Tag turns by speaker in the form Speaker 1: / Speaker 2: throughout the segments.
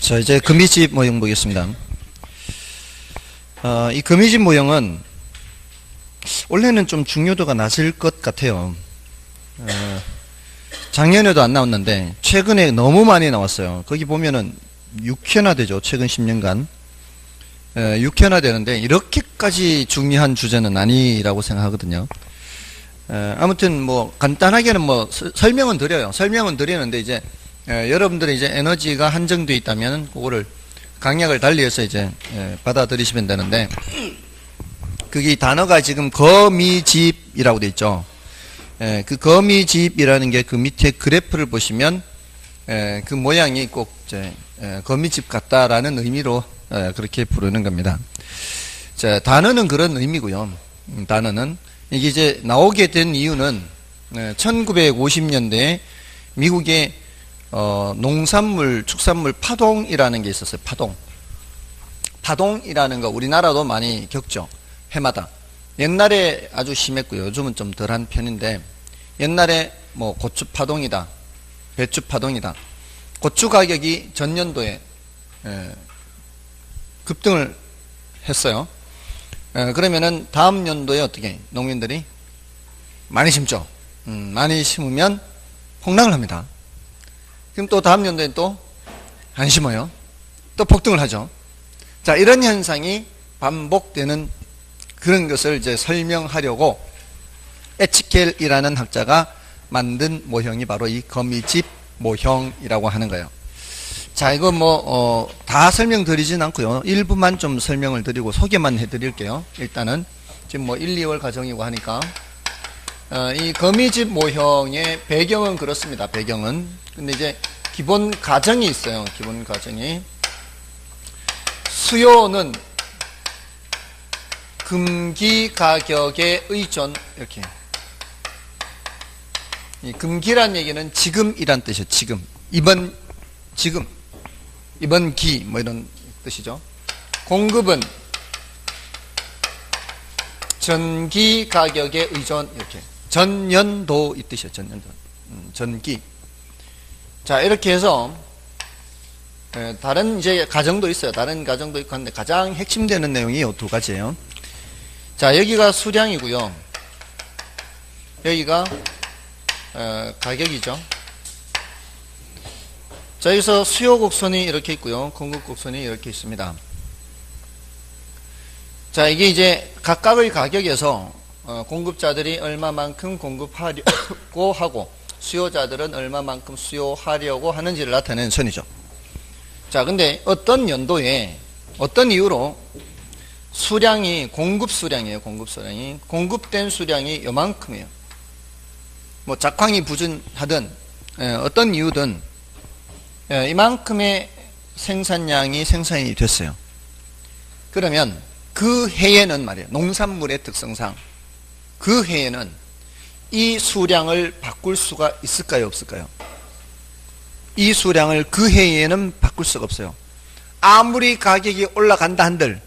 Speaker 1: 자, 이제 거미집 모형 보겠습니다. 이 거미집 모형은 원래는 좀 중요도가 낮을 것 같아요. 작년에도 안 나왔는데 최근에 너무 많이 나왔어요. 거기 보면은 6회나 되죠. 최근 10년간 6회나 되는데 이렇게까지 중요한 주제는 아니라고 생각하거든요. 아무튼 뭐 간단하게는 뭐 설명은 드려요. 설명은 드리는데 이제 여러분들이 이제 에너지가 한정되어 있다면 그거를 강약을 달리해서 이제 받아들이시면 되는데, 그게 단어가 지금 거미집이라고 되어 있죠. 그 거미집이라는 게 그 밑에 그래프를 보시면 그 모양이 꼭 이제 거미집 같다라는 의미로 그렇게 부르는 겁니다. 자, 단어는 그런 의미고요. 단어는 이게 이제 나오게 된 이유는 1950년대에 미국의 농산물, 축산물 파동이라는 게 있었어요. 파동이라는 거 우리나라도 많이 겪죠. 해마다. 옛날에 아주 심했고요. 요즘은 좀 덜한 편인데, 옛날에 뭐 고추 파동이다, 배추 파동이다. 고추 가격이 전년도에 급등을 했어요. 그러면은 다음 연도에 어떻게 농민들이 많이 심죠. 많이 심으면 폭락을 합니다. 그럼 또 다음 연도에 또 안 심어요. 또 폭등을 하죠. 자, 이런 현상이 반복되는 그런 것을 이제 설명하려고 에치켈이라는 학자가 만든 모형이 바로 이 거미집 모형이라고 하는 거예요. 자, 이거 뭐 다 설명드리진 않고요. 일부만 좀 설명을 드리고 소개만 해드릴게요. 일단은 지금 뭐 1, 2월 과정이고 하니까 이 거미집 모형의 배경은 그렇습니다. 배경은. 근데 이제 기본 가정이 있어요. 기본 가정이 수요는 금기 가격에 의존, 이렇게. 이 금기란 얘기는 지금이란 뜻이에요. 지금. 이번 기, 뭐 이런 뜻이죠. 공급은 전기 가격에 의존, 이렇게. 전년도 이 뜻이에요. 전년도. 전기. 자, 이렇게 해서 다른 이제 가정도 있어요. 다른 가정도 있고 한데 가장 핵심되는 내용이 이 두 가지예요. 자, 여기가 수량이고요. 여기가 가격이죠. 자, 여기서 수요 곡선이 이렇게 있고요. 공급 곡선이 이렇게 있습니다. 자, 이게 이제 각각의 가격에서 공급자들이 얼마만큼 공급하려고 하고 수요자들은 얼마만큼 수요하려고 하는지를 나타내는 선이죠. 자, 근데 어떤 연도에 어떤 이유로 수량이 공급 수량이에요. 공급된 수량이 요만큼이에요. 뭐 작황이 부진하든 어떤 이유든 이만큼의 생산량이 생산이 됐어요. 그러면 그 해에는 말이에요. 농산물의 특성상 그 해에는 이 수량을 바꿀 수가 있을까요? 없을까요? 이 수량을 그 해에는 바꿀 수가 없어요. 아무리 가격이 올라간다 한들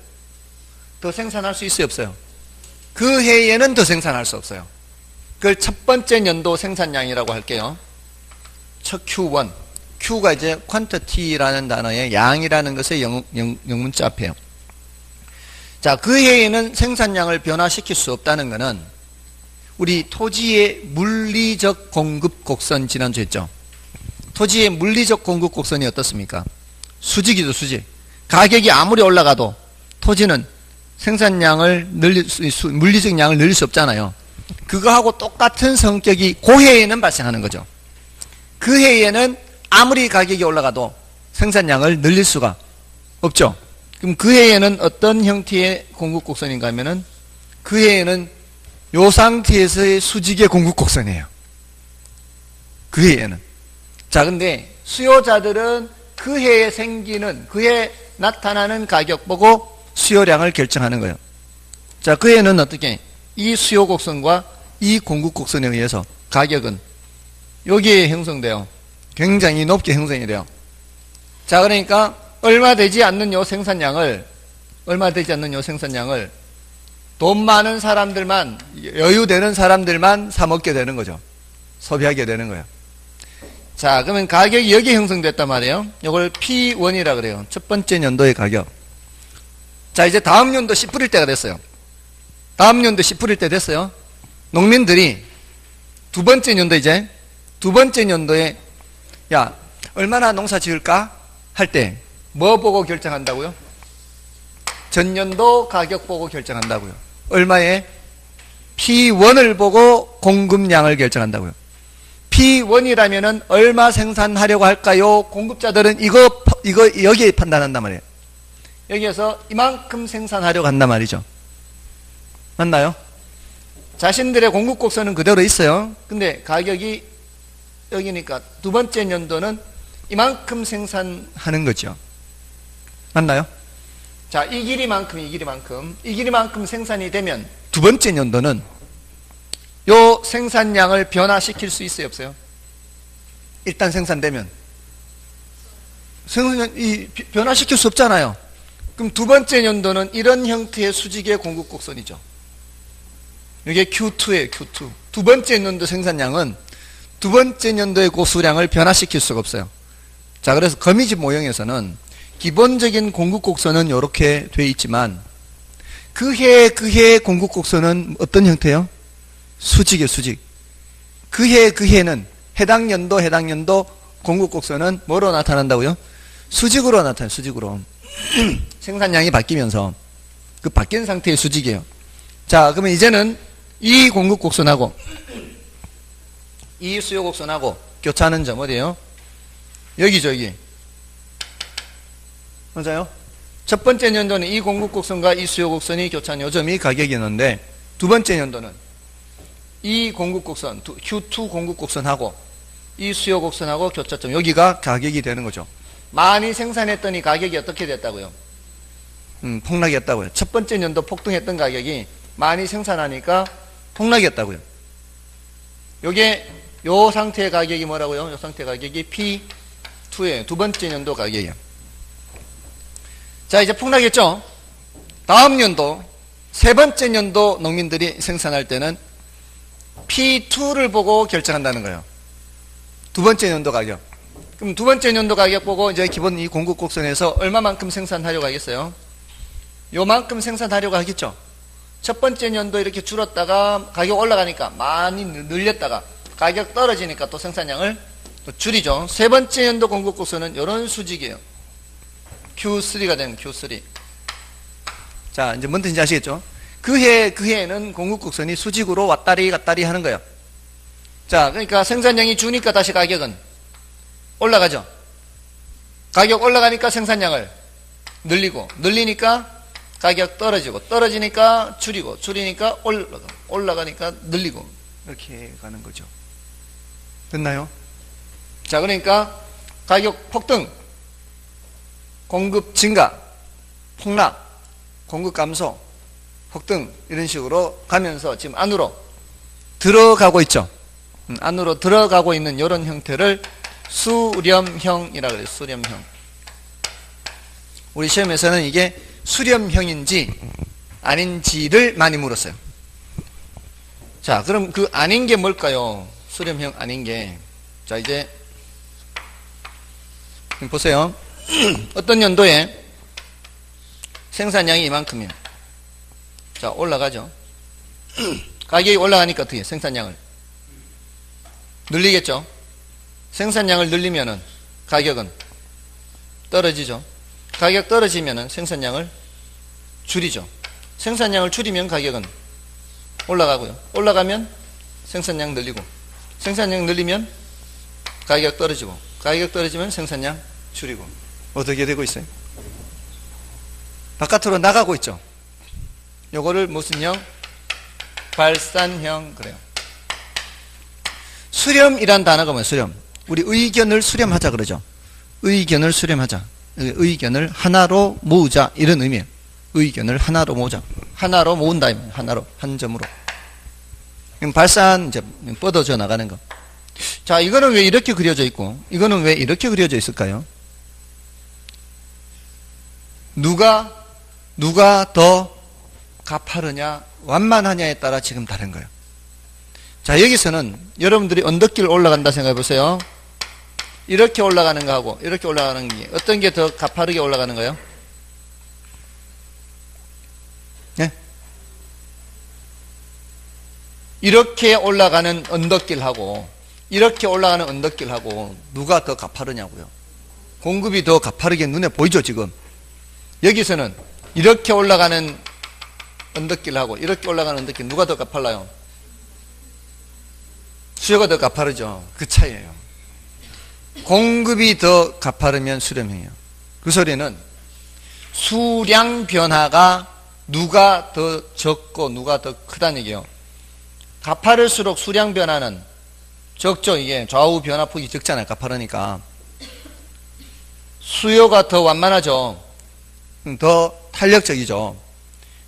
Speaker 1: 더 생산할 수 있어요? 없어요? 그 해에는 더 생산할 수 없어요. 그걸 첫 번째 연도 생산량이라고 할게요. 첫 Q1. Q가 이제 quantity라는 단어의 양이라는 것의 영문자 앞에요. 자, 그 해에는 생산량을 변화시킬 수 없다는 것은 우리 토지의 물리적 공급 곡선 지난주에 했죠. 토지의 물리적 공급 곡선이 어떻습니까? 수직이죠, 수직. 가격이 아무리 올라가도 토지는 생산량을 물리적 양을 늘릴 수 없잖아요. 그거하고 똑같은 성격이 그 해에는 발생하는 거죠. 그 해에는 아무리 가격이 올라가도 생산량을 늘릴 수가 없죠. 그럼 그 해에는 어떤 형태의 공급 곡선인가 하면은 그 해에는 요 상태에서의 수직의 공급 곡선이에요. 그 해에는. 자, 근데 수요자들은 그 해에 생기는, 그 해에 나타나는 가격 보고 수요량을 결정하는 거예요. 자, 그 해에는 어떻게? 이 수요 곡선과 이 공급 곡선에 의해서 가격은 여기에 형성돼요. 굉장히 높게 형성이 돼요. 자, 그러니까 얼마 되지 않는 요 생산량을 돈 많은 사람들만, 여유 되는 사람들만 사 먹게 되는 거죠. 소비하게 되는 거예요. 자, 그러면 가격이 여기 형성됐단 말이에요. 이걸 P1이라 그래요. 첫 번째 연도의 가격. 자, 이제 다음 연도 씨 뿌릴 때가 됐어요. 다음 연도 씨 뿌릴 때 됐어요. 농민들이 두 번째 연도 이제 두 번째 연도에 야, 얼마나 농사 지을까? 할 때 뭐 보고 결정한다고요? 전년도 가격 보고 결정한다고요. 얼마에? P1을 보고 공급량을 결정한다고요. P1이라면은 얼마 생산하려고 할까요? 공급자들은 이거 여기에 판단한단 말이에요. 여기에서 이만큼 생산하려고 한단 말이죠. 맞나요? 자신들의 공급 곡선은 그대로 있어요. 근데 가격이 여기니까 두 번째 연도는 이만큼 생산하는 거죠. 맞나요? 자, 이 길이만큼 생산이 되면 두 번째 연도는 요 생산량을 변화시킬 수 있어요, 없어요? 일단 생산되면 변화시킬 수 없잖아요. 그럼 두 번째 연도는 이런 형태의 수직의 공급 곡선이죠. 이게 Q2예요, Q2. 두 번째 연도 생산량은 두 번째 연도의 고수량을 변화시킬 수가 없어요. 자, 그래서 거미집 모형에서는 기본적인 공급 곡선은 이렇게 돼 있지만 그 해의 공급 곡선은 어떤 형태예요? 수직이에요, 수직. 그 해는 해당 연도 공급 곡선은 뭐로 나타난다고요? 수직으로 나타나요, 수직으로. 생산량이 바뀌면서 그 바뀐 상태의 수직이에요. 자, 그러면 이제는 이 공급 곡선하고 이 수요 곡선하고 교차하는 점 어디예요? 여기죠, 여기. 맞아요? 첫 번째 연도는 이 공급 곡선과 이 수요 곡선이 교차한 요점이 가격이었는데 두 번째 연도는 이 공급 곡선, Q2 공급 곡선하고 이 수요 곡선하고 교차점, 여기가 가격이 되는 거죠. 많이 생산했더니 가격이 어떻게 됐다고요? 폭락했다고요. 첫 번째 연도 폭등했던 가격이 많이 생산하니까 폭락했다고요. 요게 요 상태의 가격이 뭐라고요? 요 상태 가격이 P2예요. 두 번째 연도 가격이에요. 자, 이제 폭락했죠? 다음 연도, 세 번째 연도 농민들이 생산할 때는 P2를 보고 결정한다는 거예요. 두 번째 연도 가격. 그럼 두 번째 연도 가격 보고 이제 기본 이 공급 곡선에서 얼마만큼 생산하려고 하겠어요? 요만큼 생산하려고 하겠죠? 첫 번째 연도 이렇게 줄었다가 가격 올라가니까 많이 늘렸다가 가격 떨어지니까 또 생산량을 또 줄이죠. 세 번째 연도 공급 곡선은 이런 수직이에요. Q3가 되면 Q3. 자, 이제 뭔 뜻인지 아시겠죠? 그 해에는 공급 곡선이 수직으로 왔다리 갔다리 하는 거예요. 자, 그러니까 생산량이 주니까 다시 가격은 올라가죠. 가격 올라가니까 생산량을 늘리고, 늘리니까 가격 떨어지고, 떨어지니까 줄이고, 줄이니까 올라가니까 늘리고, 이렇게 가는 거죠. 됐나요? 자, 그러니까 가격 폭등, 공급 증가, 폭락, 공급 감소, 폭등 이런 식으로 가면서 지금 안으로 들어가고 있죠. 안으로 들어가고 있는 이런 형태를 수렴형이라고 그래요. 수렴형. 우리 시험에서는 이게 수렴형인지 아닌지를 많이 물었어요. 자, 그럼 그 아닌 게 뭘까요? 수렴형 아닌 게. 자, 이제 보세요. 어떤 연도에 생산량이 이만큼이에요. 자, 올라가죠. 가격이 올라가니까 어떻게 해요? 생산량을 늘리겠죠. 생산량을 늘리면은 가격은 떨어지죠. 가격 떨어지면은 생산량을 줄이죠. 생산량을 줄이면 가격은 올라가고요. 올라가면 생산량 늘리고, 생산량 늘리면 가격 떨어지고, 가격 떨어지면 생산량 줄이고. 어떻게 되고 있어요? 바깥으로 나가고 있죠. 요거를 무슨 형? 발산형 그래요. 수렴이란 단어가 뭐예요? 수렴. 우리 의견을 수렴하자 그러죠. 의견을 수렴하자. 의견을 하나로 모으자 이런 의미예요. 의견을 하나로 모으자. 하나로 모은다. 하나로, 한 점으로. 발산 이제 뻗어져 나가는 거. 자, 이거는 왜 이렇게 그려져 있고 이거는 왜 이렇게 그려져 있을까요? 누가 더 가파르냐 완만하냐에 따라 지금 다른 거예요. 자, 여기서는 여러분들이 언덕길 올라간다 생각해 보세요. 이렇게 올라가는 거하고 이렇게 올라가는 게 어떤 게 더 가파르게 올라가는 거예요? 네? 이렇게 올라가는 언덕길하고 이렇게 올라가는 언덕길하고 누가 더 가파르냐고요. 공급이 더 가파르게 눈에 보이죠 지금. 여기서는 이렇게 올라가는 언덕길하고 이렇게 올라가는 언덕길 누가 더 가팔라요? 수요가 더 가파르죠. 그 차이예요. 공급이 더 가파르면 수렴형이에요. 그 소리는 수량 변화가 누가 더 적고 누가 더 크다는 얘기예요. 가파를수록 수량 변화는 적죠. 이게 좌우 변화폭이 적잖아요. 가파르니까. 수요가 더 완만하죠. 더 탄력적이죠.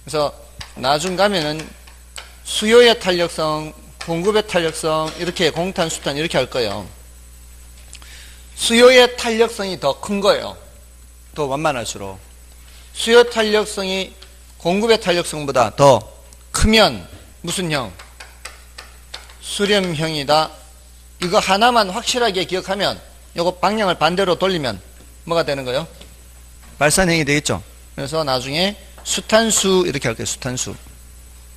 Speaker 1: 그래서 나중 가면은 수요의 탄력성, 공급의 탄력성 이렇게 공탄, 수탄 이렇게 할 거예요. 수요의 탄력성이 더 큰 거예요. 더 완만할수록. 수요 탄력성이 공급의 탄력성보다 더 크면 무슨 형? 수렴형이다. 이거 하나만 확실하게 기억하면 이거 방향을 반대로 돌리면 뭐가 되는 거예요? 발산형이 되겠죠. 그래서 나중에 수탄수 이렇게 할게요. 수탄수.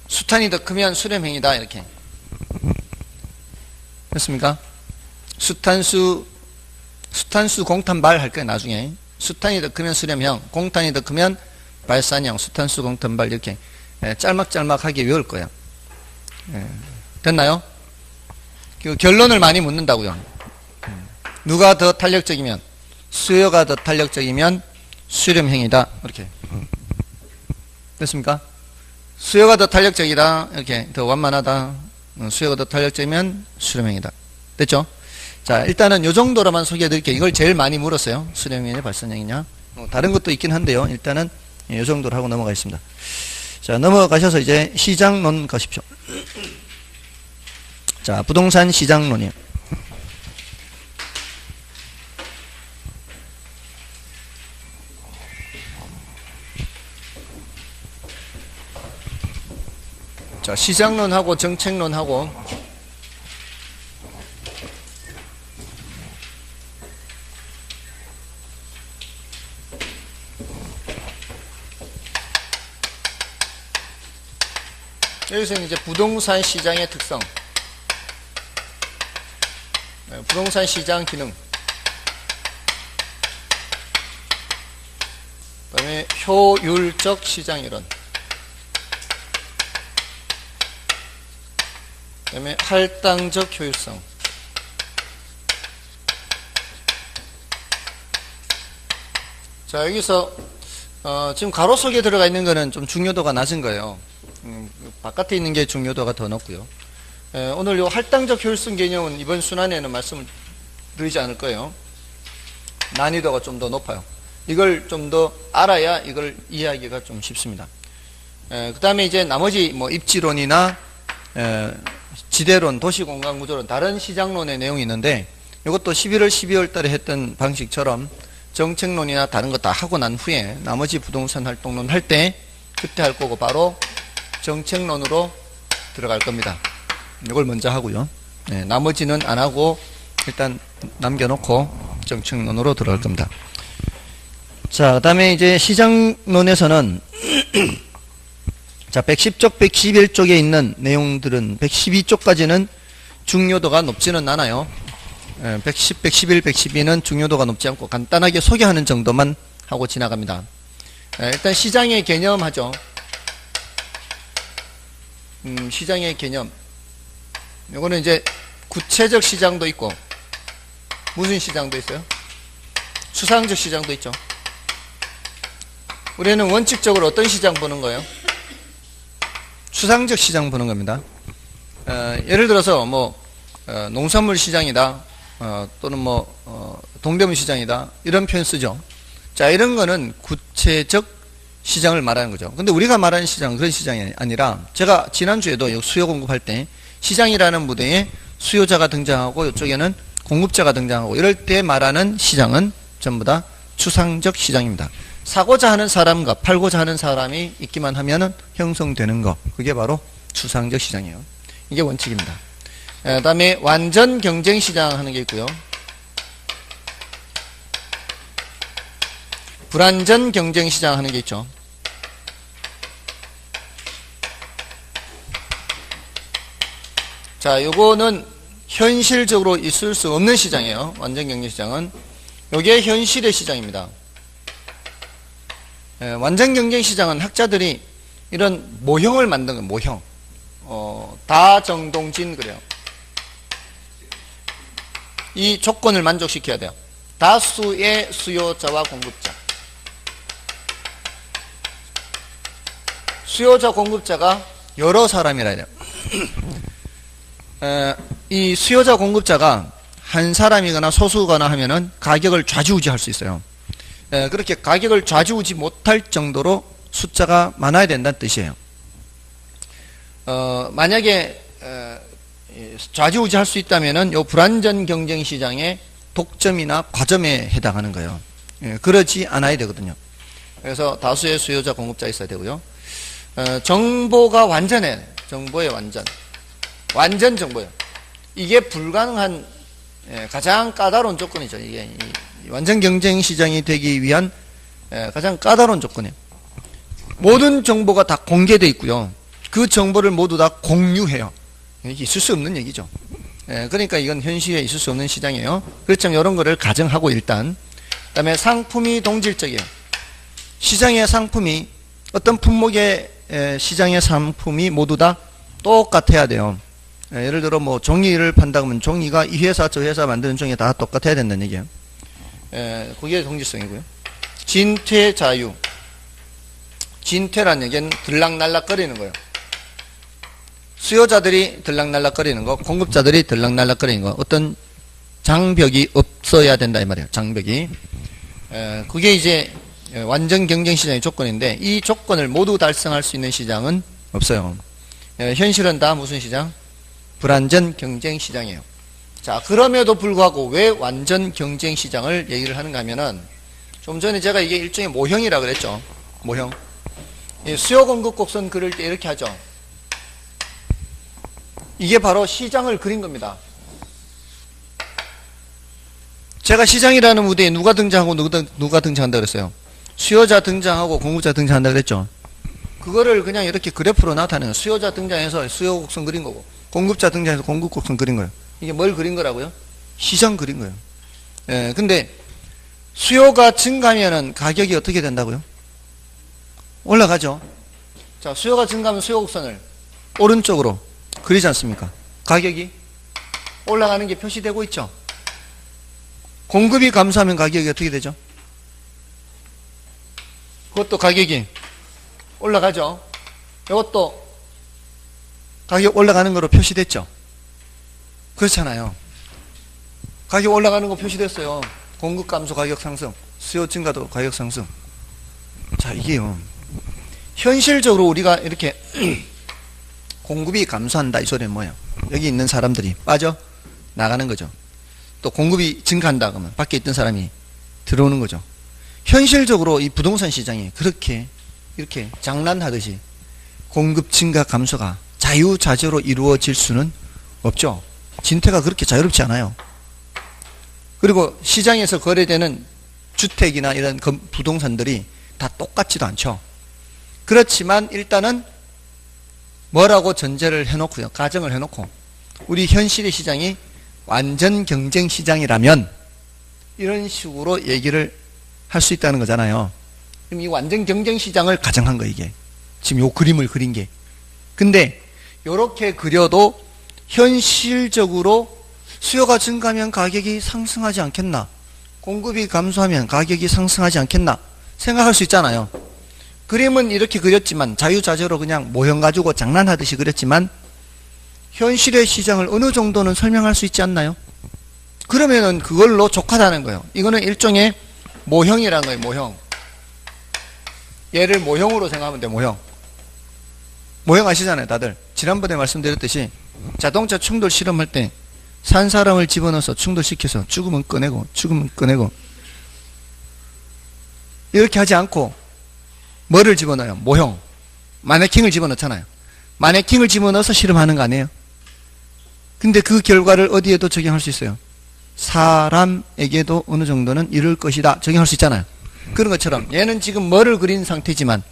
Speaker 1: 수탄이 더 크면 수렴형이다. 이렇게. 됐습니까? 수탄수 공탄발 할 거예요. 나중에. 수탄이 더 크면 수렴형, 공탄이 더 크면 발산형, 수탄수 공탄발 이렇게 짤막짤막하게 외울 거예요. 됐나요? 그 결론을 많이 묻는다고요. 누가 더 탄력적이면 수요가 더 탄력적이면 수렴형이다. 이렇게. 됐습니까? 수요가 더 탄력적이다. 이렇게 더 완만하다. 수요가 더 탄력적이면 수렴형이다. 됐죠? 자, 일단은 요 정도로만 소개해 드릴게요. 이걸 제일 많이 물었어요. 수렴형이냐 발산형이냐. 다른 것도 있긴 한데요. 일단은 요 정도로 하고 넘어가겠습니다. 자, 넘어가셔서 이제 시장론 가십시오. 자, 부동산 시장론이요. 자, 시장론하고 정책론하고 여기서는 이제 부동산 시장의 특성, 부동산 시장 기능, 그 다음에 효율적 시장 이론, 그 다음에 할당적 효율성, 자, 여기서 지금 가로 속에 들어가 있는 거는 좀 중요도가 낮은 거예요. 바깥에 있는 게 중요도가 더 높고요. 오늘 요 할당적 효율성 개념은 이번 순환에는 말씀을 드리지 않을 거예요. 난이도가 좀 더 높아요. 이걸 좀 더 알아야 이걸 이해하기가 좀 쉽습니다. 그 다음에 이제 나머지 뭐 입지론이나 지대론, 도시공간구조론, 다른 시장론의 내용이 있는데 이것도 11월, 12월 달에 했던 방식처럼 정책론이나 다른 거 다 하고 난 후에 나머지 부동산 활동론 할 때 그때 할 거고 바로 정책론으로 들어갈 겁니다. 이걸 먼저 하고요. 나머지는 안 하고 일단 남겨놓고 정책론으로 들어갈 겁니다. 자, 그 다음에 이제 시장론에서는 자, 110쪽, 111쪽에 있는 내용들은 112쪽까지는 중요도가 높지는 않아요. 110, 111, 112는 중요도가 높지 않고 간단하게 소개하는 정도만 하고 지나갑니다. 일단 시장의 개념 하죠. 시장의 개념. 요거는 이제 구체적 시장도 있고 무슨 시장도 있어요? 추상적 시장도 있죠. 우리는 원칙적으로 어떤 시장 보는 거예요? 추상적 시장 보는 겁니다. 예를 들어서 뭐 농산물 시장이다, 또는 뭐 동대문 시장이다 이런 표현 쓰죠. 자, 이런 거는 구체적 시장을 말하는 거죠. 근데 우리가 말하는 시장은 그런 시장이 아니라 제가 지난주에도 수요 공급할 때 시장이라는 무대에 수요자가 등장하고 이쪽에는 공급자가 등장하고 이럴 때 말하는 시장은 전부 다 추상적 시장입니다. 사고자 하는 사람과 팔고자 하는 사람이 있기만 하면 형성되는 거, 그게 바로 추상적 시장이에요. 이게 원칙입니다. 그 다음에 완전 경쟁 시장 하는 게 있고요. 불완전 경쟁 시장 하는 게 있죠. 자, 요거는 현실적으로 있을 수 없는 시장이에요. 완전 경쟁 시장은. 요게 현실의 시장입니다. 완전 경쟁 시장은 학자들이 이런 모형을 만든 거예요. 모형. 다정동진 그래요. 이 조건을 만족시켜야 돼요. 다수의 수요자와 공급자. 수요자 공급자가 여러 사람이라 해야 돼요. 이 수요자 공급자가 한 사람이거나 소수거나 하면은 가격을 좌지우지할 수 있어요. 그렇게 가격을 좌지우지 못할 정도로 숫자가 많아야 된다는 뜻이에요. 만약에 좌지우지할 수 있다면은 요 불완전 경쟁 시장의 독점이나 과점에 해당하는 거예요. 그러지 않아야 되거든요. 그래서 다수의 수요자 공급자 있어야 되고요. 정보가 완전해. 정보의 완전 정보예요. 이게 불가능한 가장 까다로운 조건이죠. 이게 완전 경쟁 시장이 되기 위한 가장 까다로운 조건이에요. 모든 정보가 다 공개되어 있고요. 그 정보를 모두 다 공유해요. 이게 있을 수 없는 얘기죠. 그러니까 이건 현실에 있을 수 없는 시장이에요. 그렇지만 이런 거를 가정하고 일단 그 다음에 상품이 동질적이에요. 시장의 상품이 어떤 품목의 시장의 상품이 모두 다 똑같아야 돼요. 예를 들어 뭐 종이를 판다 그러면 종이가 이 회사 저 회사 만드는 종이 다 똑같아야 된다는 얘기예요. 그게 동질성이고요. 진퇴 자유. 진퇴란 얘기는 들락날락거리는 거예요. 수요자들이 들락날락거리는 거, 공급자들이 들락날락거리는 거. 어떤 장벽이 없어야 된다 이 말이에요. 장벽이. 그게 이제 완전 경쟁 시장의 조건인데 이 조건을 모두 달성할 수 있는 시장은 없어요. 현실은 다 무슨 시장? 불완전 경쟁 시장이에요. 자, 그럼에도 불구하고 왜 완전 경쟁 시장을 얘기를 하는가 하면은 좀 전에 제가 이게 일종의 모형이라 그랬죠. 모형. 수요 공급 곡선 그릴 때 이렇게 하죠. 이게 바로 시장을 그린 겁니다. 제가 시장이라는 무대에 누가 등장하고 누가 등장한다 그랬어요? 수요자 등장하고 공급자 등장한다 그랬죠. 그거를 그냥 이렇게 그래프로 나타내요. 수요자 등장해서 수요 곡선 그린 거고 공급자 등장해서 공급 곡선 그린 거예요. 이게 뭘 그린 거라고요? 시장 그린 거예요. 근데 수요가 증가하면은 가격이 어떻게 된다고요? 올라가죠. 자, 수요가 증가하면 수요 곡선을 오른쪽으로 그리지 않습니까? 가격이 올라가는 게 표시되고 있죠. 공급이 감소하면 가격이 어떻게 되죠? 그것도 가격이 올라가죠. 이것도 가격 올라가는 거로 표시됐죠. 그렇잖아요. 가격 올라가는 거 표시됐어요. 공급 감소 가격 상승, 수요 증가도 가격 상승. 자, 이게요. 현실적으로 우리가 이렇게 공급이 감소한다 이 소리는 뭐예요? 여기 있는 사람들이 빠져 나가는 거죠. 또 공급이 증가한다 그러면 밖에 있던 사람이 들어오는 거죠. 현실적으로 이 부동산 시장이 그렇게 이렇게 장난하듯이 공급 증가 감소가 자유자재로 이루어질 수는 없죠. 진퇴가 그렇게 자유롭지 않아요. 그리고 시장에서 거래되는 주택이나 이런 부동산들이 다 똑같지도 않죠. 그렇지만 일단은 뭐라고 전제를 해놓고요. 가정을 해놓고 우리 현실의 시장이 완전 경쟁 시장이라면 이런 식으로 얘기를 할 수 있다는 거잖아요. 그럼 이 완전 경쟁 시장을 가정한 거예요. 이게 지금 요 그림을 그린 게. 근데 요렇게 그려도 현실적으로 수요가 증가하면 가격이 상승하지 않겠나? 공급이 감소하면 가격이 상승하지 않겠나? 생각할 수 있잖아요. 그림은 이렇게 그렸지만 자유자재로 그냥 모형 가지고 장난하듯이 그렸지만 현실의 시장을 어느 정도는 설명할 수 있지 않나요? 그러면은 그걸로 족하다는 거예요. 이거는 일종의 모형이라는 거예요. 모형. 얘를 모형으로 생각하면 돼. 모형. 모형 아시잖아요. 다들. 지난번에 말씀드렸듯이 자동차 충돌 실험할 때 산 사람을 집어넣어서 충돌시켜서 죽으면 꺼내고 죽으면 꺼내고 이렇게 하지 않고 뭐를 집어넣어요? 모형. 마네킹을 집어넣잖아요. 마네킹을 집어넣어서 실험하는 거 아니에요? 근데 그 결과를 어디에도 적용할 수 있어요? 사람에게도 어느 정도는 이룰 것이다 적용할 수 있잖아요. 그런 것처럼 얘는 지금 뭐를 그린 상태지만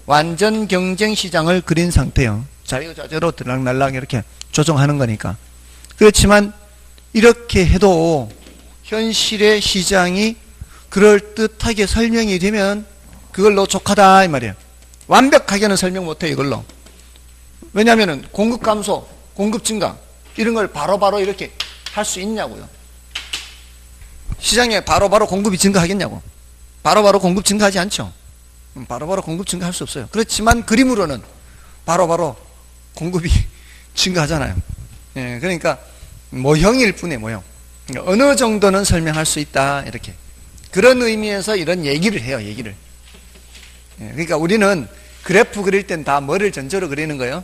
Speaker 1: 완전 경쟁 시장을 그린 상태예요. 자유자재로 들락날락 이렇게 조정하는 거니까. 그렇지만 이렇게 해도 현실의 시장이 그럴듯하게 설명이 되면 그걸로 족하다 이 말이에요. 완벽하게는 설명 못해요 이걸로. 왜냐하면 공급 감소, 공급 증가 이런 걸 바로바로 이렇게 할 수 있냐고요. 시장에 바로바로 공급이 증가하겠냐고. 바로바로 공급 증가하지 않죠. 바로바로 공급 증가할 수 없어요. 그렇지만 그림으로는 바로바로 공급이 증가하잖아요. 예, 그러니까 모형일 뿐이에요. 모형. 그러니까 어느 정도는 설명할 수 있다 이렇게. 그런 의미에서 이런 얘기를 해요. 얘기를. 예, 그러니까 우리는 그래프 그릴 땐 다 뭐를 전제로 그리는 거예요?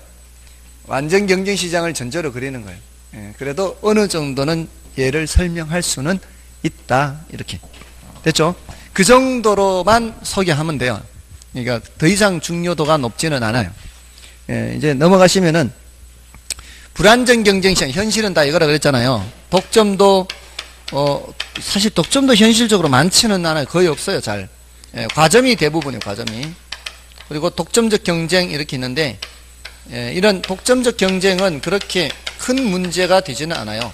Speaker 1: 완전 경쟁 시장을 전제로 그리는 거예요. 예, 그래도 어느 정도는 얘를 설명할 수는 있다 이렇게. 됐죠? 그 정도로만 소개하면 돼요. 그러니까 더 이상 중요도가 높지는 않아요. 예, 이제 넘어가시면은 불안정 경쟁 시장, 현실은 다 이거라 그랬잖아요. 독점도 사실 독점도 현실적으로 많지는 않아요. 거의 없어요. 잘. 예, 과점이 대부분이에요. 과점이. 그리고 독점적 경쟁 이렇게 있는데 예, 이런 독점적 경쟁은 그렇게 큰 문제가 되지는 않아요.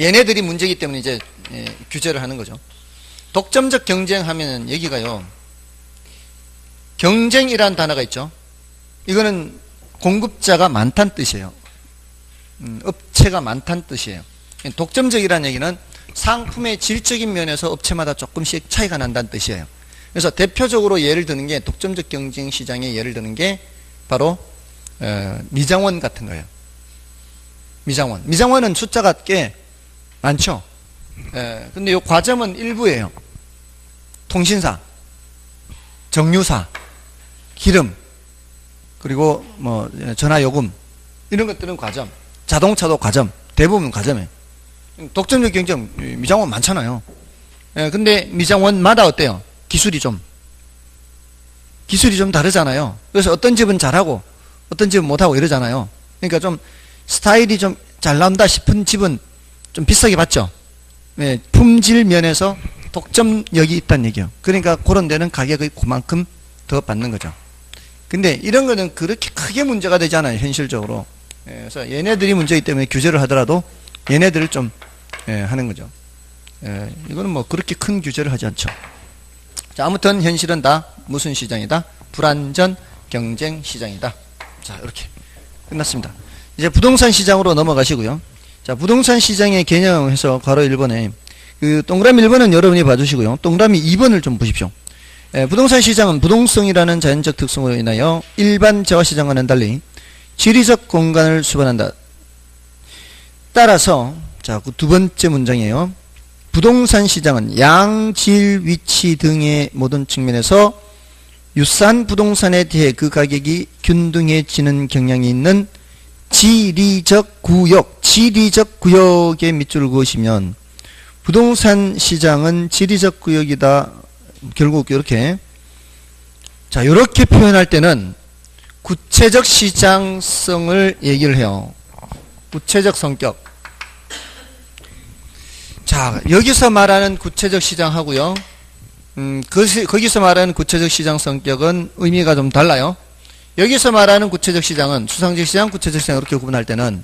Speaker 1: 얘네들이 문제이기 때문에 이제 규제를 하는 거죠. 독점적 경쟁하면 여기가요. 경쟁이라는 단어가 있죠. 이거는 공급자가 많다는 뜻이에요. 업체가 많다는 뜻이에요. 독점적이라는 얘기는 상품의 질적인 면에서 업체마다 조금씩 차이가 난다는 뜻이에요. 그래서 대표적으로 예를 드는 게 독점적 경쟁 시장에 예를 드는 게 바로 미장원 같은 거예요. 미장원은 숫자가 꽤 많죠. 근데 이 과점은 일부예요. 통신사, 정유사, 기름, 그리고 뭐 전화요금 이런 것들은 과점. 자동차도 과점. 대부분 과점이에요. 독점적 경쟁 미장원 많잖아요. 근데 미장원마다 어때요? 기술이 좀 다르잖아요. 그래서 어떤 집은 잘하고 어떤 집은 못하고 이러잖아요. 그러니까 좀 스타일이 좀 잘 나온다 싶은 집은 좀 비싸게 받죠. 네, 품질 면에서 독점력이 있다는 얘기예요. 그러니까 그런 데는 가격이 그만큼 더 받는 거죠. 근데 이런 거는 그렇게 크게 문제가 되지 않아요. 현실적으로. 그래서 얘네들이 문제이기 때문에 규제를 하더라도 얘네들을 좀 하는 거죠. 이거는 뭐 그렇게 큰 규제를 하지 않죠. 자, 아무튼 현실은 다 무슨 시장이다? 불안전 경쟁 시장이다. 자, 이렇게 끝났습니다. 이제 부동산 시장으로 넘어가시고요. 자, 부동산 시장의 개념에서 괄호 1번에 그 동그라미 1번은 여러분이 봐주시고요. 동그라미 2번을 좀 보십시오. 부동산 시장은 부동성이라는 자연적 특성으로 인하여 일반 재화시장과는 달리 지리적 공간을 수반한다. 따라서 자, 그 두 번째 문장이에요. 부동산 시장은 양, 질, 위치 등의 모든 측면에서 유사한 부동산에 대해 그 가격이 균등해지는 경향이 있는 지리적 구역에 밑줄을 그으시면 부동산 시장은 지리적 구역이다. 결국 이렇게 자, 이렇게 표현할 때는 구체적 시장성을 얘기를 해요. 구체적 성격. 자, 여기서 말하는 구체적 시장하고요. 거기서 말하는 구체적 시장 성격은 의미가 좀 달라요. 여기서 말하는 구체적 시장은 수상적 시장, 구체적 시장 이렇게 구분할 때는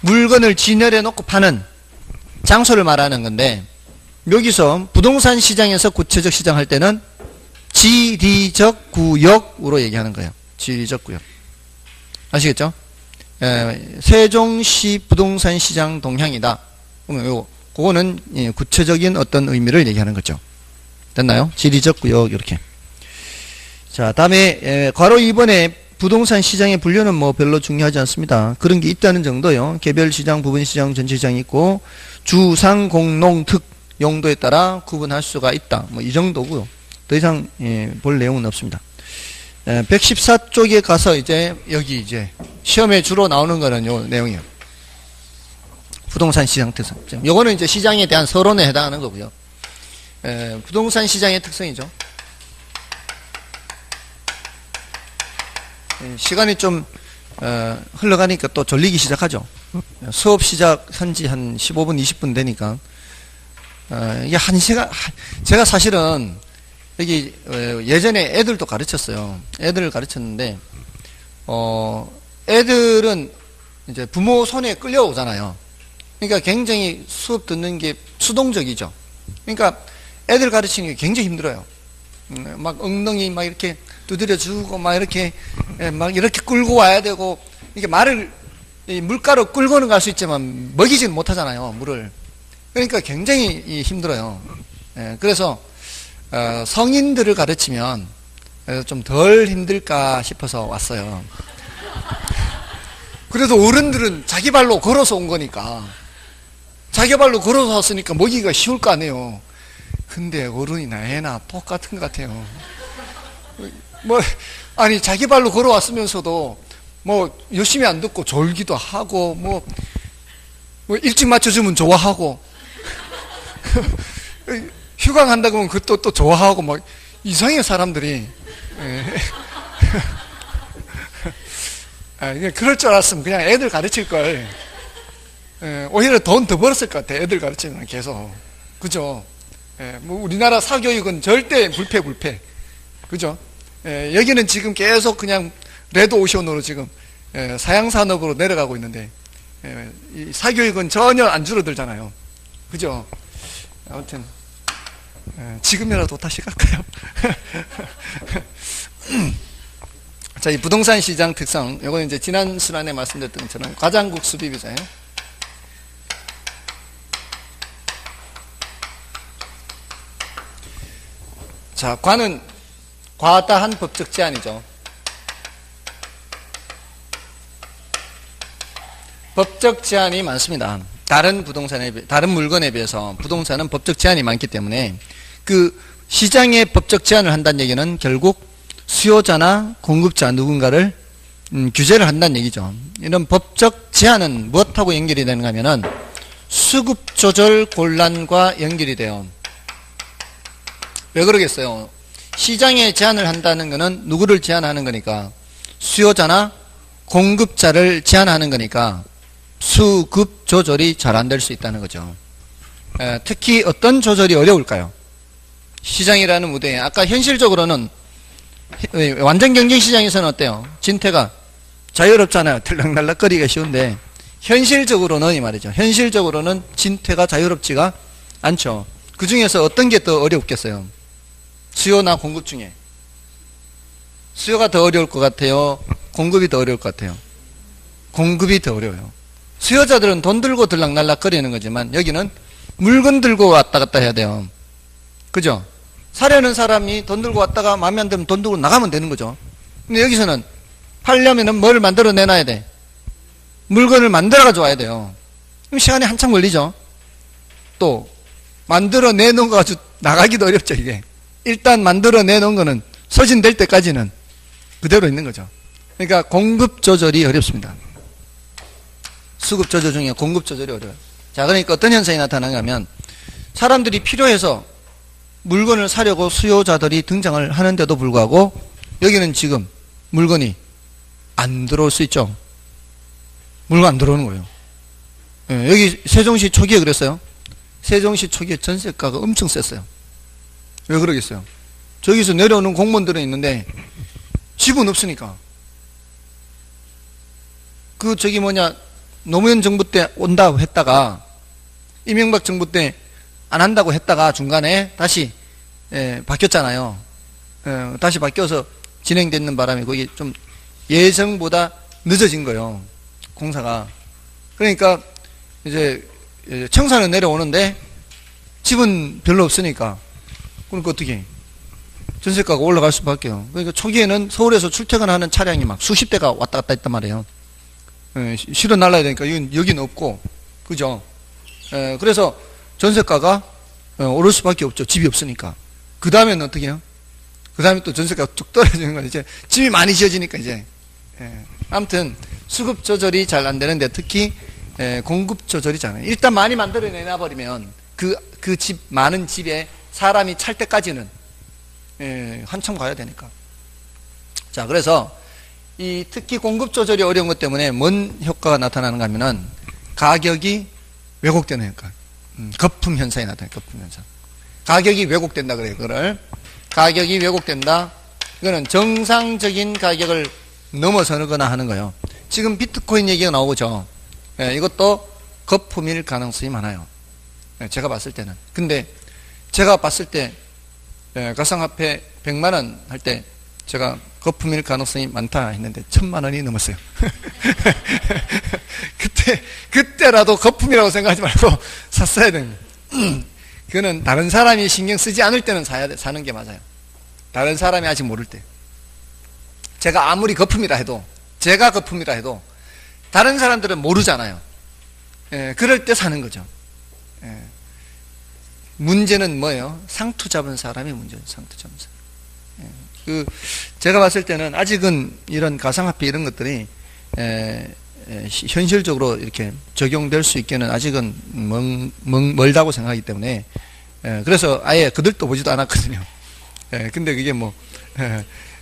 Speaker 1: 물건을 진열해 놓고 파는 장소를 말하는 건데 여기서 부동산 시장에서 구체적 시장 할 때는 지리적 구역으로 얘기하는 거예요. 지리적 구역. 아시겠죠? 세종시 부동산 시장 동향이다. 그러면 그거는 구체적인 어떤 의미를 얘기하는 거죠. 됐나요? 지리적 구역 이렇게. 자, 다음에 괄호 2번에 부동산 시장의 분류는 뭐 별로 중요하지 않습니다. 그런 게 있다는 정도요. 개별 시장, 부분 시장, 전체 시장이 있고 주상, 공농, 특 용도에 따라 구분할 수가 있다. 뭐 이 정도고요. 더 이상 볼 내용은 없습니다. 114쪽에 가서 이제 여기 이제 시험에 주로 나오는 거는 요 내용이에요. 부동산 시장 특성. 요거는 이제 시장에 대한 서론에 해당하는 거고요. 부동산 시장의 특성이죠. 시간이 좀 흘러가니까 또 졸리기 시작하죠. 수업 시작한 지 한 15분 20분 되니까 이게 한 시간, 제가 사실은 여기 예전에 애들도 가르쳤어요. 애들을 가르쳤는데, 애들은 이제 부모 손에 끌려오잖아요. 그러니까 굉장히 수업 듣는 게 수동적이죠. 그러니까 애들 가르치는 게 굉장히 힘들어요. 막 엉덩이 막 이렇게 두드려주고 막 이렇게 끌고 와야 되고, 이게 말을 물가로 끌고는 갈 수 있지만 먹이지는 못하잖아요, 물을. 그러니까 굉장히 힘들어요. 그래서 성인들을 가르치면 좀 덜 힘들까 싶어서 왔어요. 그래도 어른들은 자기 발로 걸어서 온 거니까, 자기 발로 걸어서 왔으니까 먹이기가 쉬울 거 아니에요. 근데 어른이나 애나 똑같은 것 같아요. 아니 자기 발로 걸어왔으면서도 열심히 안 듣고 졸기도 하고 뭐 일찍 맞춰주면 좋아하고 휴강 한다고 하면 그것도 또 좋아하고 막 이상해요, 사람들이. 그럴 줄 알았으면 그냥 애들 가르칠 걸. 오히려 돈 더 벌었을 것 같아, 애들 가르치면 계속. 그죠? 우리나라 사교육은 절대 불패. 그죠? 여기는 지금 계속 그냥 레드오션으로 지금 사양산업으로 내려가고 있는데, 이 사교육은 전혀 안 줄어들잖아요. 그죠? 아무튼 지금이라도 다시 갈까요? 자, 이 부동산 시장 특성, 요거는 이제 지난 시간에 말씀드렸던 것처럼 과장국 수비비자예요. 자, 과는 과다한 법적 제한이죠. 법적 제한이 많습니다. 다른 물건에 비해서 부동산은 법적 제한이 많기 때문에 그 시장에 법적 제한을 한다는 얘기는 결국 수요자나 공급자 누군가를 규제를 한다는 얘기죠. 이런 법적 제한은 무엇하고 연결이 되는가 하면은 수급 조절 곤란과 연결이 돼요. 왜 그러겠어요? 시장에 제한을 한다는 것은 누구를 제한하는 거니까, 수요자나 공급자를 제한하는 거니까 수급 조절이 잘 안 될 수 있다는 거죠. 특히 어떤 조절이 어려울까요? 시장이라는 무대에, 아까 현실적으로는 완전 경쟁시장에서는 어때요? 진퇴가 자유롭잖아요. 들락날락거리기가 쉬운데, 현실적으로는 이 말이죠. 현실적으로는 진퇴가 자유롭지가 않죠. 그 중에서 어떤 게 더 어렵겠어요? 수요나 공급 중에 수요가 더 어려울 것 같아요? 공급이 더 어려울 것 같아요? 공급이 더 어려워요. 수요자들은 돈 들고 들락날락 거리는 거지만 여기는 물건 들고 왔다 갔다 해야 돼요. 그죠? 사려는 사람이 돈 들고 왔다가 마음에 안 들면 돈 들고 나가면 되는 거죠. 근데 여기서는 하려면은 뭘 만들어 내놔야 돼. 물건을 만들어 가지고 와야 돼요. 그럼 시간이 한참 걸리죠. 또 만들어 내놓은 거 가지고 나가기도 어렵죠, 이게. 일단 만들어 내놓은 거는 소진될 때까지는 그대로 있는 거죠. 그러니까 공급 조절이 어렵습니다. 수급 조절 중에 공급 조절이 어려워요. 자, 그러니까 어떤 현상이 나타나냐 하면 사람들이 필요해서 물건을 사려고 수요자들이 등장을 하는데도 불구하고 여기는 지금 물건이 안 들어올 수 있죠. 물건 안 들어오는 거예요. 여기 세종시 초기에 그랬어요. 세종시 초기에 전세가가 엄청 셌어요. 왜 그러겠어요? 저기서 내려오는 공무원들은 있는데 집은 없으니까. 노무현 정부 때 온다고 했다가 이명박 정부 때 안 한다고 했다가 중간에 다시 바뀌었잖아요. 다시 바뀌어서 진행되는 바람에 거기 좀 예정보다 늦어진 거예요, 공사가. 그러니까 이제 청사는 내려오는데 집은 별로 없으니까, 그러니까 어떻게 전세가가 올라갈 수밖에요. 그러니까 초기에는 서울에서 출퇴근하는 차량이 막 수십 대가 왔다 갔다 했단 말이에요. 실어 날라야 되니까 여기는 없고, 그죠? 그래서 전세가가 오를 수밖에 없죠. 집이 없으니까. 그 다음에는 어떻게 해요? 그 다음에 또 전세가가 뚝 떨어지는 거죠. 이제 집이 많이 지어지니까 이제. 아무튼 수급 조절이 잘 안 되는데 특히 공급 조절이 잘 안 돼요. 일단 많이 만들어 내놔버리면 그 집, 많은 집에 사람이 찰 때까지는 한참 가야 되니까. 자, 그래서 이 특히 공급 조절이 어려운 것 때문에 뭔 효과가 나타나는가 하면은 가격이 왜곡되는 효과. 거품 현상이 나타나요. 거품 현상. 가격이 왜곡된다 그래요. 그거를 가격이 왜곡된다. 이거는 정상적인 가격을 넘어서거나 하는 거예요. 지금 비트코인 얘기가 나오죠. 예, 이것도 거품일 가능성이 많아요. 예, 제가 봤을 때는. 근데 제가 봤을 때 가상화폐 100만 원 할 때 제가 거품일 가능성이 많다 했는데 1000만 원이 넘었어요. 그때라도 거품이라고 생각하지 말고 샀어야 됩니다. 그거는 다른 사람이 신경 쓰지 않을 때는 사는 게 맞아요. 다른 사람이 아직 모를 때. 제가 아무리 거품이라 해도, 제가 거품이라 해도 다른 사람들은 모르잖아요. 예, 그럴 때 사는 거죠. 예. 문제는 뭐예요? 상투 잡은 사람이 문제예요. 상투 잡은 사람. 예. 제가 봤을 때는 아직은 이런 가상화폐 이런 것들이 현실적으로 이렇게 적용될 수 있게는 아직은 멀다고 생각하기 때문에 그래서 아예 그들도 보지도 않았거든요. 근데 그게 뭐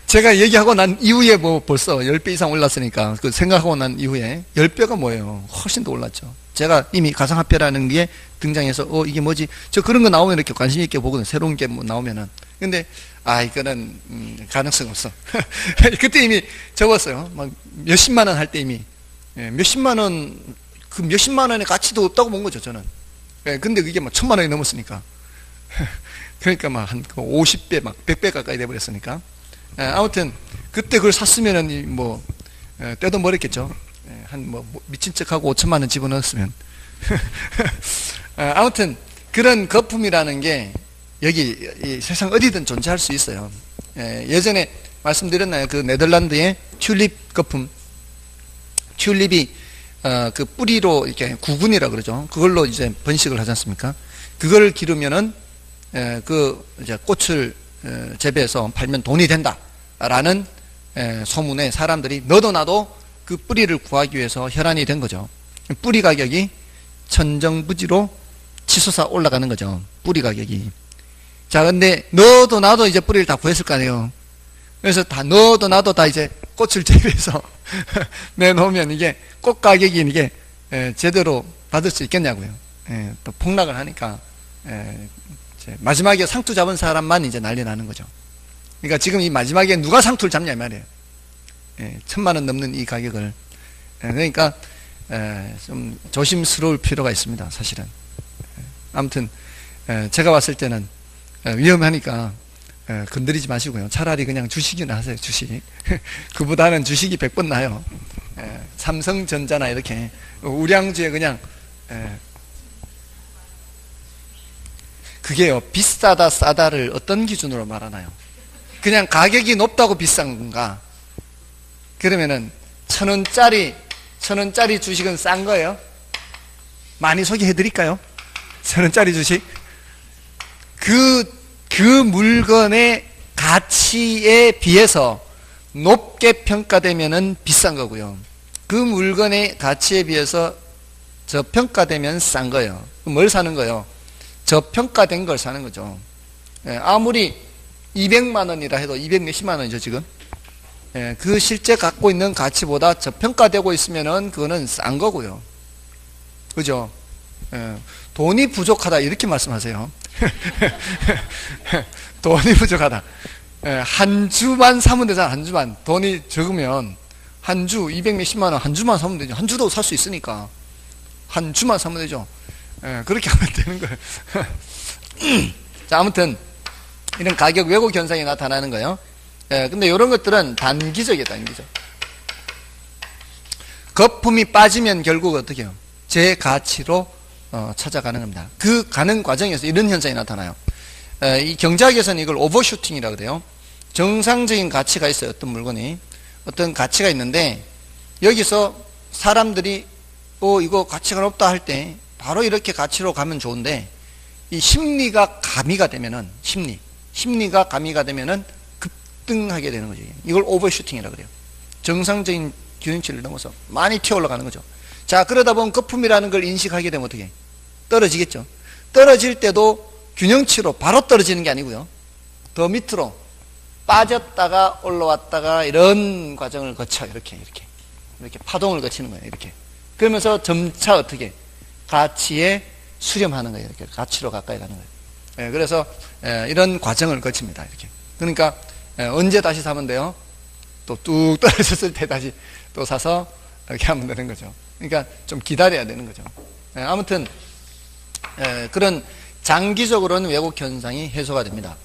Speaker 1: 제가 얘기하고 난 이후에 뭐 벌써 10배 이상 올랐으니까 그 생각하고 난 이후에 10배가 뭐예요? 훨씬 더 올랐죠. 제가 이미 가상화폐라는 게 등장해서 이게 뭐지? 저 그런 거 나오면 이렇게 관심 있게 보거든요. 새로운 게 뭐 나오면은. 근데 이거는 가능성 없어. 그때 이미 적었어요. 막 몇십만 원 할 때 이미 몇십만 원, 그 몇십만 원의 가치도 없다고 본 거죠, 저는. 근데 그게 막 1000만 원이 넘었으니까. 그러니까 막 한 50배, 막 100배 가까이 돼버렸으니까. 아무튼, 그때 그걸 샀으면은 뭐, 떼도 멀었겠죠. 한 뭐, 미친 척하고 5천만 원 집어넣었으면. 아무튼, 그런 거품이라는 게 여기 이 세상 어디든 존재할 수 있어요. 예전에 말씀드렸나요? 그 네덜란드의 튤립 거품. 튤립이 그 뿌리로 이렇게 구근이라 그러죠. 그걸로 이제 번식을 하지 않습니까? 그걸 기르면은 그 이제 꽃을 재배해서 팔면 돈이 된다라는 소문에 사람들이 너도 나도 그 뿌리를 구하기 위해서 혈안이 된 거죠. 뿌리 가격이 천정부지로 치솟아 올라가는 거죠. 뿌리 가격이. 자, 근데 너도 나도 이제 뿌리를 다 구했을 거 아니에요. 그래서 다 너도 나도 다 이제 꽃을 재배해서 내놓으면 이게 꽃 가격이 이게 제대로 받을 수 있겠냐고요. 또 폭락을 하니까 마지막에 상투 잡은 사람만 이제 난리 나는 거죠. 그러니까 지금 이 마지막에 누가 상투를 잡냐 이 말이에요. 1000만 원 넘는 이 가격을. 그러니까 좀 조심스러울 필요가 있습니다. 사실은. 아무튼 제가 봤을 때는 위험하니까 건드리지 마시고요. 차라리 그냥 주식이나 하세요. 주식. 그보다는 주식이 100번 나아요. 삼성전자나 이렇게 우량주에 그냥 그게요. 비싸다 싸다를 어떤 기준으로 말하나요? 그냥 가격이 높다고 비싼 건가? 그러면은 1000원짜리 주식은 싼 거예요? 많이 소개해 드릴까요? 1000원짜리 주식? 그 물건의 가치에 비해서 높게 평가되면은 비싼 거고요. 그 물건의 가치에 비해서 저평가되면 싼 거예요. 뭘 사는 거예요? 저평가된 걸 사는 거죠. 아무리 200만 원이라 해도 200 몇십만 원이죠, 지금. 그 실제 갖고 있는 가치보다 저평가되고 있으면은 그거는 싼 거고요. 그죠? 돈이 부족하다 이렇게 말씀하세요. 돈이 부족하다. 한 주만 사면 되잖아. 한 주만. 돈이 적으면 한 주 200 몇십만 원 한 주만 사면 되죠. 한 주도 살 수 있으니까 한 주만 사면 되죠. 그렇게 하면 되는 거예요. 자, 아무튼 이런 가격 왜곡 현상이 나타나는 거예요. 근데 이런 것들은 단기적이에요. 단기적. 거품이 빠지면 결국 어떻게 해요? 제 가치로 찾아가는 겁니다. 그 가는 과정에서 이런 현상이 나타나요. 이 경제학에서는 이걸 오버슈팅이라고 그래요. 정상적인 가치가 있어요. 어떤 물건이. 어떤 가치가 있는데 여기서 사람들이 이거 가치가 높다 할 때 바로 이렇게 가치로 가면 좋은데 이 심리가 가미가 되면은 심리가 가미가 되면은 급등하게 되는 거죠. 이걸 오버슈팅이라고 그래요. 정상적인 균형치를 넘어서 많이 튀어 올라가는 거죠. 자, 그러다 보면 거품이라는 걸 인식하게 되면 어떻게? 떨어지겠죠. 떨어질 때도 균형치로 바로 떨어지는 게 아니고요. 더 밑으로 빠졌다가 올라왔다가 이런 과정을 거쳐 이렇게 파동을 거치는 거예요. 이렇게. 그러면서 점차 어떻게? 가치의 수렴하는 거예요. 이렇게 가치로 가까이 가는 거예요. 그래서 이런 과정을 거칩니다. 이렇게. 그러니까 언제 다시 사면 돼요? 또 뚝 떨어졌을 때 다시 또 사서 이렇게 하면 되는 거죠. 그러니까 좀 기다려야 되는 거죠. 아무튼 그런 장기적으로는 왜곡 현상이 해소가 됩니다.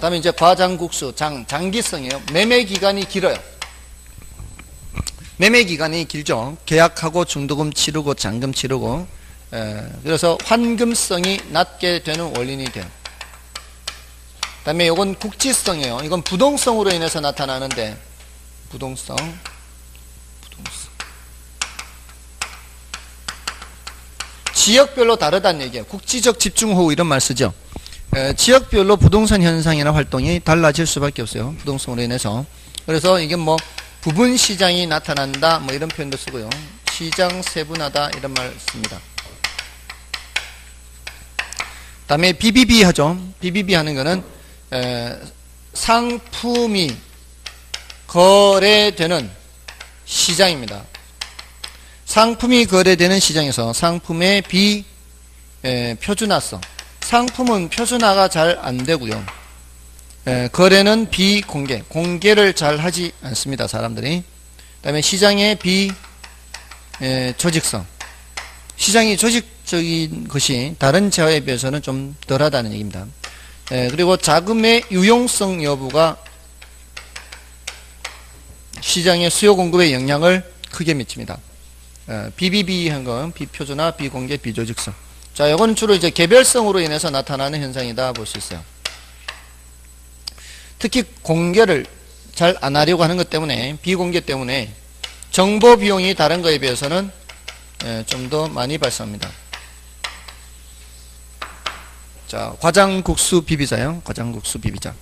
Speaker 1: 다음에 이제 과장국수, 장기성이에요. 매매 기간이 길어요. 매매 기간이 길죠. 계약하고 중도금 치르고 잔금 치르고, 그래서 환금성이 낮게 되는 원인이 돼요. 다음에 이건 국지성이에요. 이건 부동성으로 인해서 나타나는데, 부동성. 지역별로 다르다는 얘기예요. 국지적 집중호우 이런 말 쓰죠. 지역별로 부동산 현상이나 활동이 달라질 수밖에 없어요. 부동성으로 인해서. 그래서 이게 뭐 부분 시장이 나타난다 뭐 이런 표현도 쓰고요. 시장 세분화다 이런 말 씁니다. 다음에 BBB 하죠. BBB 하는 거는 상품이 거래되는 시장입니다. 상품이 거래되는 시장에서 상품의 비표준화성. 상품은 표준화가 잘 안 되고요. 거래는 비공개. 공개를 잘 하지 않습니다. 사람들이. 그 다음에 시장의 비조직성. 시장이 조직적인 것이 다른 재화에 비해서는 좀 덜하다는 얘기입니다. 그리고 자금의 유용성 여부가 시장의 수요 공급에 영향을 크게 미칩니다. BBB 한 건 비표준화, 비공개, 비조직성. 자, 이건 주로 이제 개별성으로 인해서 나타나는 현상이다 볼 수 있어요. 특히 공개를 잘 안 하려고 하는 것 때문에, 비공개 때문에 정보 비용이 다른 거에 비해서는 좀 더 많이 발생합니다. 자, 과장국수 비비자요. 과장국수 비비자.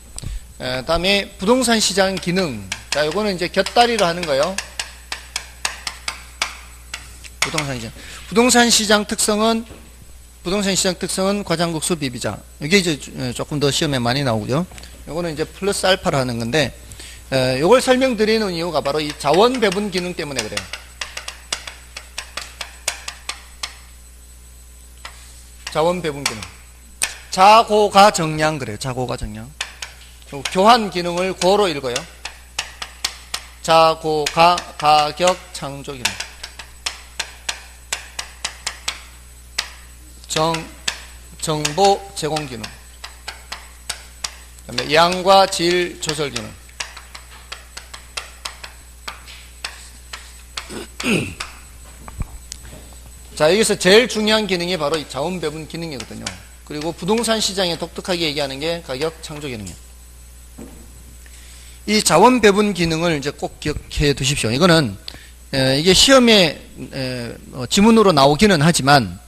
Speaker 1: 다음에 부동산 시장 기능. 자, 요거는 이제 곁다리로 하는 거예요. 부동산 시장 특성은 과장국수 비비자. 이게 이제 조금 더 시험에 많이 나오고요. 요거는 이제 플러스 알파로 하는 건데, 요걸 설명드리는 이유가 바로 이 자원 배분 기능 때문에 그래요. 자원 배분 기능. 자고가 정량 그래요. 자고가 정량. 교환 기능을 고로 읽어요. 자고가 가격 창조 기능. 정보 제공 기능. 그다음에 양과 질 조절 기능. 자, 여기서 제일 중요한 기능이 바로 이 자원 배분 기능이거든요. 그리고 부동산 시장에 독특하게 얘기하는 게 가격 창조 기능이에요. 이 자원 배분 기능을 이제 꼭 기억해 두십시오. 이거는 이게 시험에 지문으로 나오기는 하지만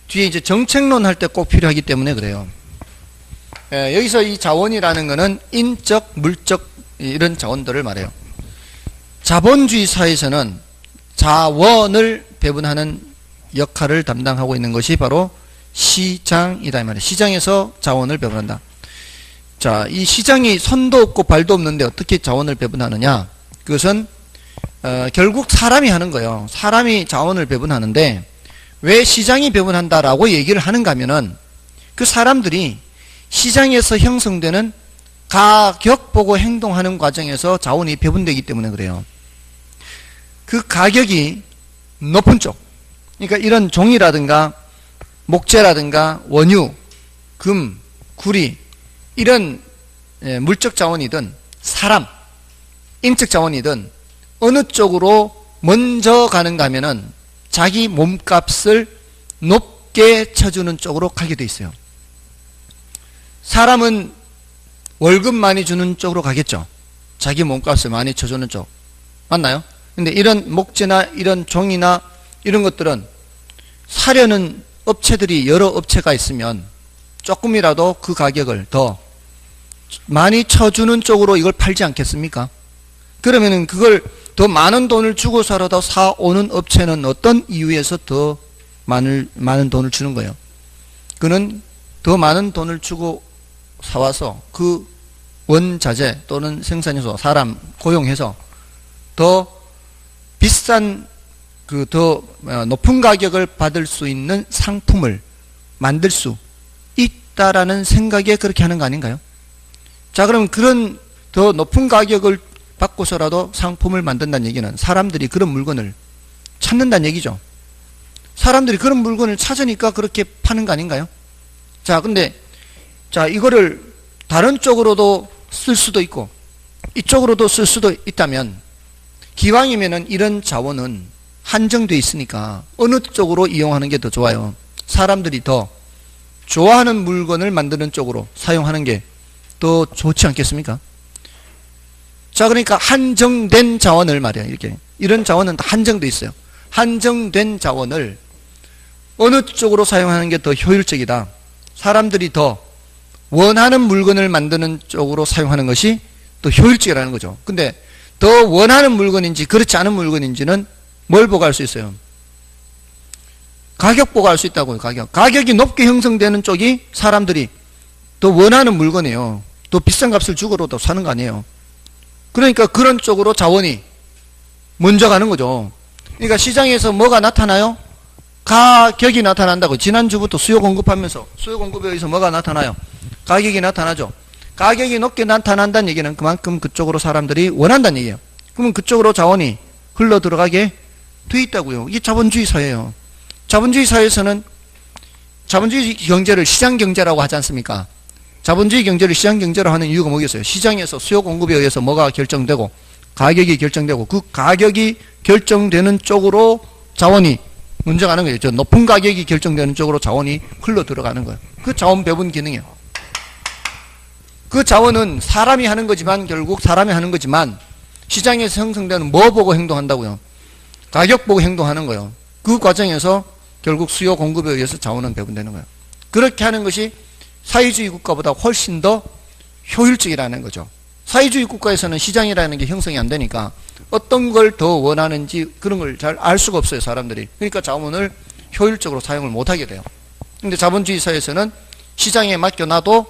Speaker 1: 뒤에 이제 정책론 할 때 꼭 필요하기 때문에 그래요. 여기서 이 자원이라는 거는 인적, 물적 이런 자원들을 말해요. 자본주의 사회에서는 자원을 배분하는 역할을 담당하고 있는 것이 바로 시장이다 이 말이에요. 시장에서 자원을 배분한다. 자, 이 시장이 손도 없고 발도 없는데 어떻게 자원을 배분하느냐? 그것은 결국 사람이 하는 거예요. 사람이 자원을 배분하는데 왜 시장이 배분한다라고 얘기를 하는가 하면은 그 사람들이 시장에서 형성되는 가격 보고 행동하는 과정에서 자원이 배분되기 때문에 그래요. 그 가격이 높은 쪽, 그러니까 이런 종이라든가 목재라든가 원유, 금, 구리 이런 물적 자원이든 사람, 인적 자원이든 어느 쪽으로 먼저 가는가 하면은 자기 몸값을 높게 쳐주는 쪽으로 가게 돼 있어요. 사람은 월급 많이 주는 쪽으로 가겠죠. 자기 몸값을 많이 쳐주는 쪽. 맞나요? 근데 이런 목재나 이런 종이나 이런 것들은 사려는 업체들이 여러 업체가 있으면 조금이라도 그 가격을 더 많이 쳐주는 쪽으로 이걸 팔지 않겠습니까? 그러면은 그걸 더 많은 돈을 주고 사러다 사오는 업체는 어떤 이유에서 더 많은 돈을 주는 거예요? 그는 더 많은 돈을 주고 사와서 그 원자재 또는 생산해서 사람 고용해서 더 비싼 그 더 높은 가격을 받을 수 있는 상품을 만들 수 있다라는 생각에 그렇게 하는 거 아닌가요? 자, 그럼 그런 더 높은 가격을 받고서라도 상품을 만든다는 얘기는 사람들이 그런 물건을 찾는다는 얘기죠. 사람들이 그런 물건을 찾으니까 그렇게 파는 거 아닌가요? 자, 근데 자, 이거를 다른 쪽으로도 쓸 수도 있고 이쪽으로도 쓸 수도 있다면 기왕이면은 이런 자원은 한정되어 있으니까 어느 쪽으로 이용하는 게 더 좋아요? 사람들이 더 좋아하는 물건을 만드는 쪽으로 사용하는 게 더 좋지 않겠습니까? 자, 그러니까 한정된 자원을 말이야. 이렇게 이런 자원은 다 한정되어 있어요. 한정된 자원을 어느 쪽으로 사용하는 게 더 효율적이다. 사람들이 더 원하는 물건을 만드는 쪽으로 사용하는 것이 더 효율적이라는 거죠. 근데 더 원하는 물건인지 그렇지 않은 물건인지는 뭘 보고 알 수 있어요? 가격 보고 알 수 있다고요. 가격이 높게 형성되는 쪽이 사람들이 더 원하는 물건이에요. 더 비싼 값을 주고도 사는 거 아니에요. 그러니까 그런 쪽으로 자원이 먼저 가는 거죠. 그러니까 시장에서 뭐가 나타나요? 가격이 나타난다고. 지난주부터 수요 공급하면서 수요 공급에 의해서 뭐가 나타나요? 가격이 나타나죠. 가격이 높게 나타난다는 얘기는 그만큼 그쪽으로 사람들이 원한다는 얘기예요. 그러면 그쪽으로 자원이 흘러 들어가게 돼 있다고요. 이게 자본주의 사회예요. 자본주의 사회에서는 자본주의 경제를 시장 경제라고 하지 않습니까? 자본주의 경제를 시장 경제라고 하는 이유가 뭐겠어요? 시장에서 수요 공급에 의해서 뭐가 결정되고 가격이 결정되고 그 가격이 결정되는 쪽으로 자원이 먼저 가는 거예요. 저 높은 가격이 결정되는 쪽으로 자원이 흘러 들어가는 거예요. 그 자원 배분 기능이에요. 그 자원은 사람이 하는 거지만 결국 사람이 하는 거지만 시장에서 형성되는 뭐 보고 행동한다고요? 가격 보고 행동하는 거예요. 그 과정에서 결국 수요 공급에 의해서 자원은 배분되는 거예요. 그렇게 하는 것이 사회주의 국가보다 훨씬 더 효율적이라는 거죠. 사회주의 국가에서는 시장이라는 게 형성이 안 되니까 어떤 걸 더 원하는지 그런 걸 잘 알 수가 없어요, 사람들이. 그러니까 자원을 효율적으로 사용을 못하게 돼요. 근데 자본주의 사회에서는 시장에 맡겨놔도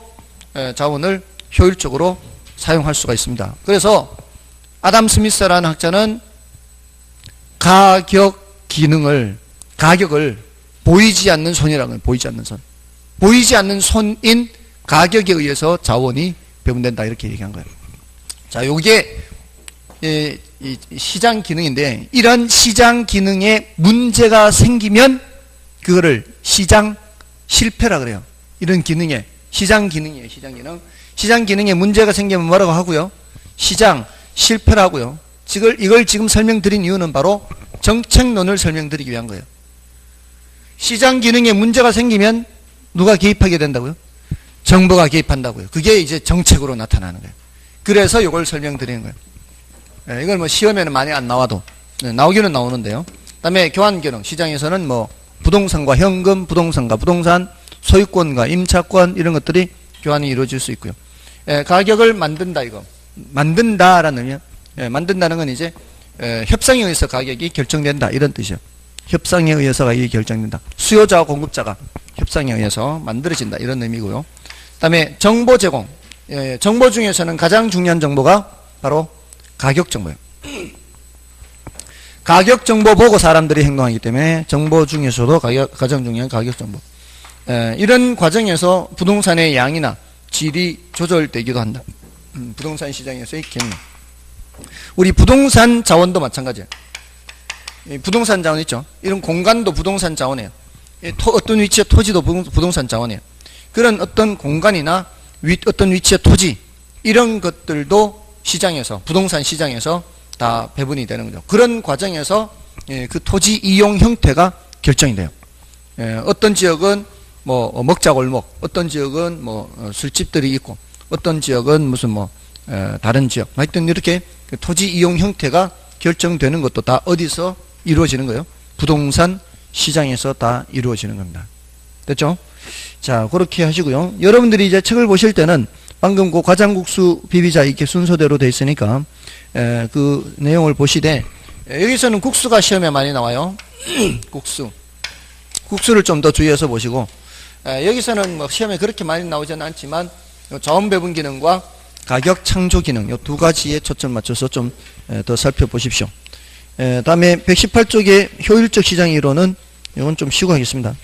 Speaker 1: 자원을 효율적으로 사용할 수가 있습니다. 그래서 아담 스미스라는 학자는 가격을 보이지 않는 손이라고 해요. 보이지 않는 손. 보이지 않는 손인 가격에 의해서 자원이 배분된다 이렇게 얘기한 거예요. 자, 요게 이 시장 기능인데 이런 시장 기능에 문제가 생기면 그거를 시장 실패라 그래요. 이런 기능에 시장 기능이에요. 시장 기능. 시장 기능에 문제가 생기면 뭐라고 하고요? 시장 실패라고요. 이걸 지금 설명드린 이유는 바로 정책론을 설명드리기 위한 거예요. 시장 기능에 문제가 생기면 누가 개입하게 된다고요? 정부가 개입한다고요. 그게 이제 정책으로 나타나는 거예요. 그래서 이걸 설명드리는 거예요. 이걸 뭐 시험에는 많이 안 나와도 나오기는 나오는데요. 그다음에 교환 기능, 시장에서는 뭐 부동산과 현금, 부동산과 부동산, 소유권과 임차권 이런 것들이 교환이 이루어질 수 있고요. 가격을 만든다 이거. 만든다라는 의미요. 만든다는 건 이제 협상에 의해서 가격이 결정된다 이런 뜻이에요. 협상에 의해서 가격이 결정된다. 수요자와 공급자가 협상에 의해서 만들어진다 이런 의미고요. 그다음에 정보 제공. 정보 중에서는 가장 중요한 정보가 바로 가격 정보예요. 가격 정보 보고 사람들이 행동하기 때문에 정보 중에서도 가장 중요한 가격 정보. 이런 과정에서 부동산의 양이나 질이 조절되기도 한다. 부동산 시장에서의 경영. 우리 부동산 자원도 마찬가지예요. 부동산 자원 있죠. 이런 공간도 부동산 자원이에요. 어떤 위치의 토지도 부동산 자원이에요. 그런 어떤 공간이나 어떤 위치의 토지 이런 것들도 시장에서 부동산 시장에서 다 배분이 되는 거죠. 그런 과정에서 그 토지 이용 형태가 결정이 돼요. 어떤 지역은 뭐 먹자골목, 어떤 지역은 뭐 술집들이 있고, 어떤 지역은 무슨 뭐 다른 지역, 하여튼 이렇게 그 토지 이용 형태가 결정되는 것도 다 어디서 이루어지는 거예요? 부동산 시장에서 다 이루어지는 겁니다. 됐죠? 자, 그렇게 하시고요. 여러분들이 이제 책을 보실 때는 방금 그 과장국수 비비자 이렇게 순서대로 돼 있으니까 그 내용을 보시되 여기서는 국수가 시험에 많이 나와요. 국수를 좀 더 주의해서 보시고 여기서는 뭐 시험에 그렇게 많이 나오지는 않지만 자원 배분 기능과 가격 창조 기능 이 두 가지에 초점 맞춰서 좀 더 살펴보십시오. 다음에 118쪽의 효율적 시장 이론은 이건 좀 쉬고 하겠습니다.